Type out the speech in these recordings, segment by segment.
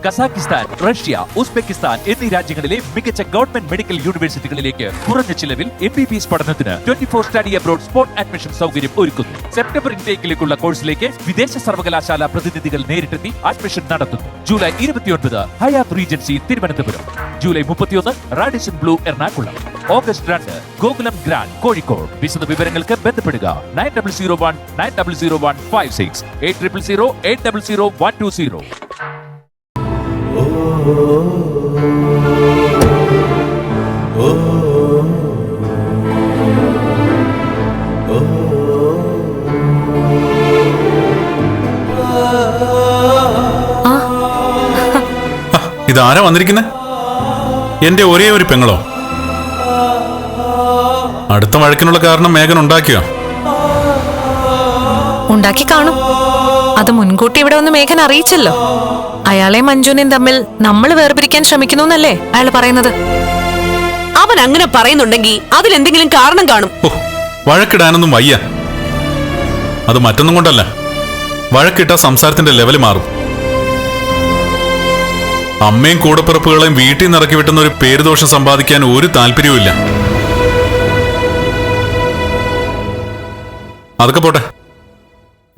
Kazakhstan, Russia, Uzbekistan എന്നീ രാജ്യങ്ങളിലെ മികച്ച ഗവൺമെന്റ് മെഡിക്കൽ യൂണിവേഴ്സിറ്റികളിലേക്ക് കുറഞ്ഞ ചിലവിൽ MBBS പഠനത്തിന് 24 സ്റ്റഡി അബ്രോഡ് സ്പോട്ട് അഡ്മിഷൻ സൗകര്യം ഒരുക്കുന്നു. സെപ്റ്റംബർ ഇൻടേക്കിലേക്കുള്ള കോഴ്സിലേക്ക് വിദേശ സർവകലാശാല പ്രതിനിധികൾ നേരിട്ടെത്തി അഡ്മിഷൻ നടത്തുന്നു. July 29 Hyatt Regency Thiruvananthapuram, July 31 Radisson Blu Ernakulam, August 2 Gokulam grand Kozhikode. വിശദ വിവരങ്ങൾക്ക് ബന്ധപ്പെടുക 9001900156 8000800120. ഇതാരാ വന്നിരിക്കുന്നെ? എന്റെ ഒരേ ഒരു പെങ്ങളോ? അടുത്ത വഴക്കിനുള്ള കാരണം മേഘൻ ഉണ്ടാക്കിയോ? ഉണ്ടാക്കി കാണും. അത് മുൻകൂട്ടി ഇവിടെ ഒന്ന് മേഘൻ അറിയിച്ചല്ലോ. അയാളെ മഞ്ജുനെയും തമ്മിൽ നമ്മൾ വേർപിരിക്കാൻ ശ്രമിക്കുന്നു എന്നല്ലേ അയാൾ പറയുന്നത്? അവൻ അങ്ങനെ പറയുന്നുണ്ടെങ്കിൽ അതിലെന്തെങ്കിലും കാരണം കാണും. വഴക്കിടാനൊന്നും വയ്യ. അത് മറ്റൊന്നും കൊണ്ടല്ല, വഴക്കിട്ട സംസാരത്തിന്റെ ലെവല് മാറും. അമ്മയും കൂടപ്പിറപ്പുകളെയും വീട്ടിൽ നിന്ന് ഇറക്കി വിട്ടുന്ന ഒരു പേരുദോഷം സമ്പാദിക്കാൻ ഒരു താല്പര്യവുമില്ല. അതൊക്കെ പോട്ടെ,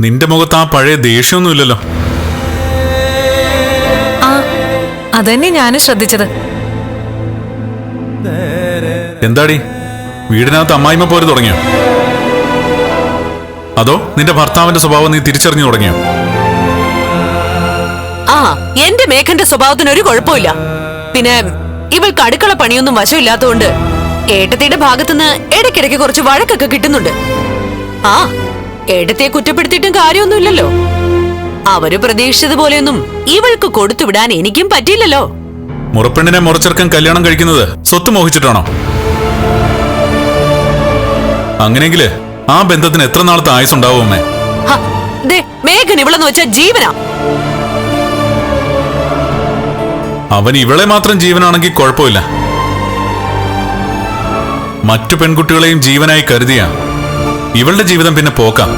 നിന്റെ മുഖത്ത് ആ പഴയ ദേഷ്യമൊന്നുമില്ലല്ലോ. ആ അതന്നെ ഞാനും ശ്രദ്ധിച്ചത്. എന്താടി, വീടിനകത്ത് അമ്മായിമ്മ പോലെ തുടങ്ങിയോ? അതോ നിന്റെ ഭർത്താവിന്റെ സ്വഭാവം നീ തിരിച്ചറിഞ്ഞു തുടങ്ങിയോ? ആ, എന്റെ മേഘന്റെ സ്വഭാവത്തിന് ഒരു കുഴപ്പമില്ല. പിന്നെ ഇവൾക്ക് അടുക്കള പണിയൊന്നും വശമില്ലാത്തതുകൊണ്ട് ഏട്ടത്തിയുടെ ഭാഗത്തുനിന്ന് ഇടയ്ക്കിടയ്ക്ക് കുറച്ച് വഴക്കൊക്കെ കിട്ടുന്നുണ്ട്. ആ, ഏട്ടത്തിയെ കുറ്റപ്പെടുത്തിയിട്ടും കാര്യമൊന്നുമില്ലല്ലോ. അവര് പ്രതീക്ഷിച്ചതുപോലെയൊന്നും ഇവൾക്ക് കൊടുത്തുവിടാൻ എനിക്കും പറ്റിയില്ലല്ലോ. മുറപ്പെണ്ണിനെ മുറച്ചെറുക്കൻ കല്യാണം കഴിക്കുന്നത് സ്വത്ത് മോഹിച്ചിട്ടാണോ? അങ്ങനെയെങ്കില് ആ ബന്ധത്തിന് എത്ര നാളത്തെ ആയുസുണ്ടാവും അമ്മേ? മേഘൻ ഇവളെന്ന് വെച്ചാ ജീവനാ. അവൻ ഇവളെ മാത്രം ജീവനാണെങ്കിൽ കുഴപ്പമില്ല. മറ്റു പെൺകുട്ടികളെയും ജീവനായി കരുതിയ ഇവളുടെ ജീവിതം പിന്നെ പോക്കാം.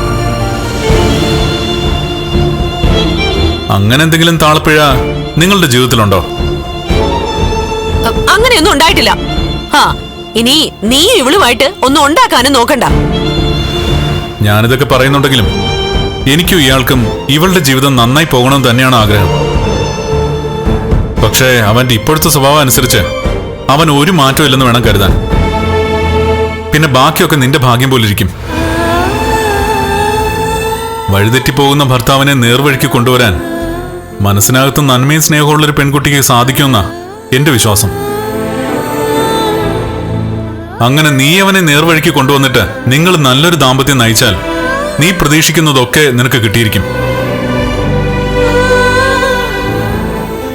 അങ്ങനെ എന്തെങ്കിലും താളപ്പിഴ നിങ്ങളുടെ ജീവിതത്തിലുണ്ടോ? അങ്ങനെയൊന്നും ഉണ്ടായിട്ടില്ല. ഇനി നീ ഇവളുമായിട്ട് ഒന്നും ഉണ്ടാക്കാനും നോക്കണ്ട. ഞാനിതൊക്കെ പറയുന്നുണ്ടെങ്കിലും എനിക്കും ഇയാൾക്കും ഇവളുടെ ജീവിതം നന്നായി പോകണമെന്ന് തന്നെയാണ് ആഗ്രഹം. പക്ഷേ അവന്റെ ഇപ്പോഴത്തെ സ്വഭാവം അനുസരിച്ച് അവൻ ഒരു മാറ്റവും ഇല്ലെന്ന് വേണം കരുതാൻ. പിന്നെ ബാക്കിയൊക്കെ നിന്റെ ഭാഗ്യം പോലിരിക്കും. വഴിതെറ്റിപ്പോകുന്ന ഭർത്താവിനെ നേർവഴിക്ക് കൊണ്ടുവരാൻ മനസ്സിനകത്ത് നന്മയും സ്നേഹമുള്ളൊരു പെൺകുട്ടിക്ക് സാധിക്കുമെന്നാ എന്റെ വിശ്വാസം. അങ്ങനെ നീ അവനെ നേർവഴിക്ക് കൊണ്ടുവന്നിട്ട് നിങ്ങൾ നല്ലൊരു ദാമ്പത്യം നയിച്ചാൽ നീ പ്രതീക്ഷിക്കുന്നതൊക്കെ നിനക്ക് കിട്ടിയിരിക്കും.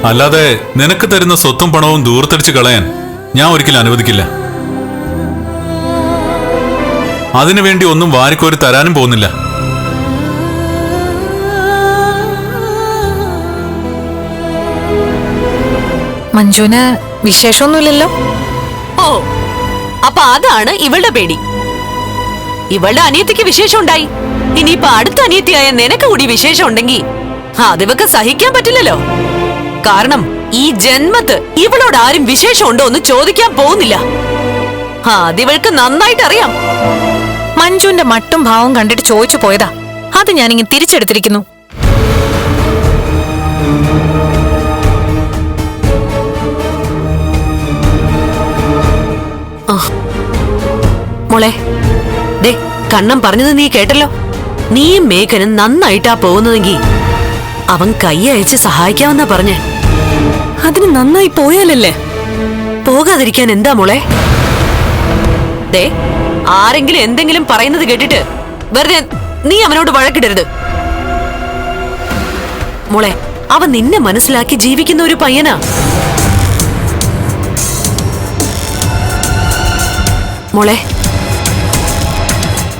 അല്ലാതെ നിനക്ക് തരുന്ന സ്വത്തും പണവും ദൂരത്തടിച്ച് കളയാൻ ഞാൻ ഒരിക്കലും അനുവദിക്കില്ല. അതിനുവേണ്ടി ഒന്നും വാരിക്കോരി തരാനും പോകുന്നില്ല. മഞ്ജുന് വിശേഷമൊന്നുമില്ലല്ലോ? ഓ, അപ്പൊ അതാണ് ഇവളുടെ പേടി. ഇവളുടെ അനിയത്തിക്ക് വിശേഷം ഉണ്ടായി. ഇനിയിപ്പൊ അടുത്ത അനിയത്തിയായ നിനക്ക് കൂടി വിശേഷം ഉണ്ടെങ്കിൽ അതിവക്ക് സഹിക്കാൻ പറ്റില്ലല്ലോ. കാരണം ഈ ജന്മത്ത് ഇവളോട് ആരും വിശേഷം ഉണ്ടോ എന്ന് ചോദിക്കാൻ പോകുന്നില്ല. അതിവൾക്ക് നന്നായിട്ട് അറിയാം. മഞ്ജുവിന്റെ മട്ടും ഭാവവും കണ്ടിട്ട് ചോദിച്ചു പോയതാ. അത് ഞാനിങ്ങനെ തിരിച്ചെടുത്തിരിക്കുന്നു. മോളെ, ദേ കണ്ണം പറഞ്ഞത് നീ കേട്ടല്ലോ. നീയും മേഘനും നന്നായിട്ടാ പോകുന്നതെങ്കിൽ അവൻ കൈ അയച്ച് സഹായിക്കാമെന്നാ പറഞ്ഞേ. അതിന് നന്നായി പോയാലല്ലേ. പോകാതിരിക്കാൻ എന്താ മോളെ? ദേ, ആരെങ്കിലും എന്തെങ്കിലും പറയുന്നത് കേട്ടിട്ട് വെറുതെ നീ അവനോട് വഴക്കിടരുത് മോളെ. അവൻ നിന്നെ മനസ്സിലാക്കി ജീവിക്കുന്ന ഒരു പയ്യനാ. മോളെ,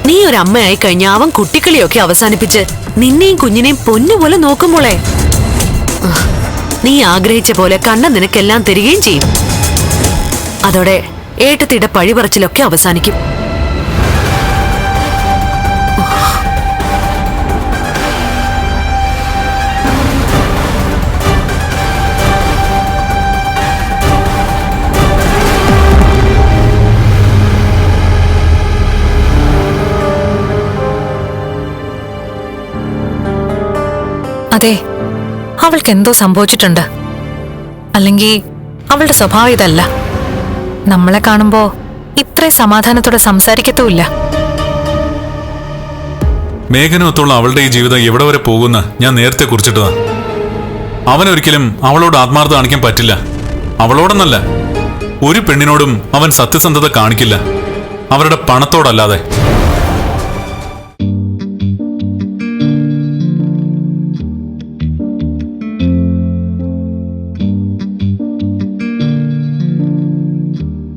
നീ ഒരു അമ്മയായി കഴിഞ്ഞാൽ അവൻ കുട്ടിക്കളിയൊക്കെ അവസാനിപ്പിച്ച് നിന്നെയും കുഞ്ഞിനെയും പൊന്നുപോലെ നോക്കും മോളെ. നീ ആഗ്രഹിച്ച പോലെ കണ്ണൻ നിനക്കെല്ലാം തരികയും ചെയ്യും. അതോടെ ഏട്ടത്തിയുടെ പഴിപറച്ചിലൊക്കെ അവസാനിക്കും. അതെ, അവൾക്ക് എന്തോ സംഭവിച്ചിട്ടുണ്ട്. അല്ലെങ്കിൽ അവളുടെ സ്വഭാവം ഇതല്ല. നമ്മളെ കാണുമ്പോ ഇത്രയും സമാധാനത്തോടെ സംസാരിക്കത്തുമില്ല. മേഘനൊത്തുള്ള അവളുടെ ഈ ജീവിതം എവിടെ വരെ പോകുന്ന ഞാൻ നേരത്തെ കുറിച്ചിട്ടതാ. അവനൊരിക്കലും അവളോട് ആത്മാർത്ഥത കാണിക്കാൻ പറ്റില്ല. അവളോടൊന്നല്ല, ഒരു പെണ്ണിനോടും അവൻ സത്യസന്ധത കാണിക്കില്ല, അവരുടെ പണത്തോടല്ലാതെ.